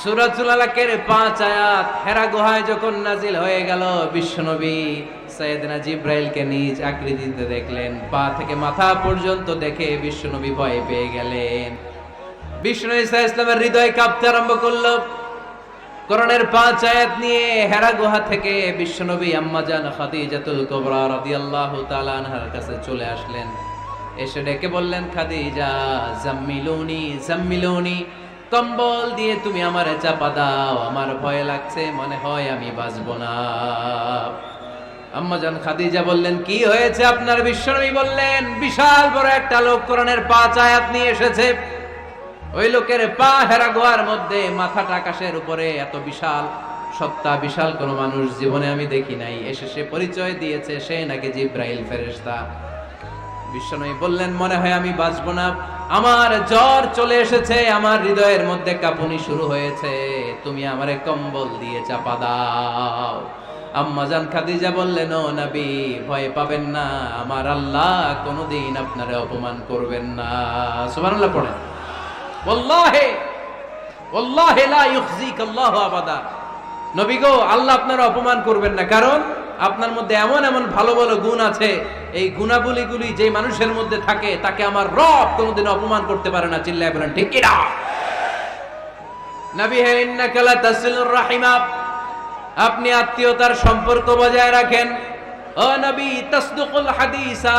সূরাতুল আলাকের 5 আয়াত হেরা গুহায় যখন নাজিল হয়ে গেল, বিশ্বনবী সাইয়েদনা জিব্রাইলকে নিজ আকৃতিতে দেখলেন। পা থেকে মাথা পর্যন্ত দেখে বিশ্বনবী ভয় পেয়ে গেলেন। বিষ্ণু ঈসা ইসলামের হৃদয় কাঁপতে আরম্ভ করলো। কোরআনের 5 আয়াত নিয়ে হেরা গুহা থেকে বিশ্বনবী আম্মাজান খাদিজাতুল কুবরা রাদিয়াল্লাহু তাআলা আনহার কাছে চলে আসলেন। এসে ডেকে বললেন, খাদিজা জাম্মিলুনি জাম্মিলুনি, কম্বল দিয়ে তুমি আমারে চাপা দাও, আমার ভয় লাগছে, মনে হয় আমি বাঁচবো না। আম্মাজান খাদিজা বললেন, কি হয়েছে আপনার? বিশ্বনবী বললেন, বিশাল বড় একটা লোক কোরআনের 5 আয়াত নিয়ে এসেছে। ওই লোকের পা হেরা গুহার মধ্যে, মাথাটা আকাশের উপরে, এত বিশাল সত্তা, বিশাল কোন মানুষ জীবনে আমি দেখি নাই। এসে সে পরিচয় দিয়েছে সে নাকি জিব্রাইল ফেরেশতা। বিশ্বনবী বললেন, মনে হয় আমি বাঁচবো না, আমার জ্বর চলে এসেছে, আমার হৃদয়ের মধ্যে কাঁপুনি শুরু হয়েছে, তুমি আমারে কম্বল দিয়ে চাপা দাও। আম্মাজান খাদিজা বললেন, ও নবী, ভয় পাবেন না, আমার আল্লাহ কোনোদিন আপনারে অপমান করবেন না। সুবহানাল্লাহ পড়েন। ওয়াল্লাহি ওয়াল্লাহি লা ইউখজিক আল্লাহু আবাদা। নবী গো, আল্লাহ আপনারা অপমান করবেন না, কারণ আপনার মধ্যে এমন এমন ভালো ভালো গুণ আছে, এই গুণাবলীগুলি যে মানুষের মধ্যে থাকে তাকে আমার রব কোনোদিন অপমান করতে পারে না। চিল্লায় বলেন ঠিক কি না? নবী হে, ইন্নাকা লা তাসিলুর রাহিমা, আপনি আত্মীয়তার সম্পর্ক বজায় রাখেন। ও নবী, তাসদুকুল হাদিসা,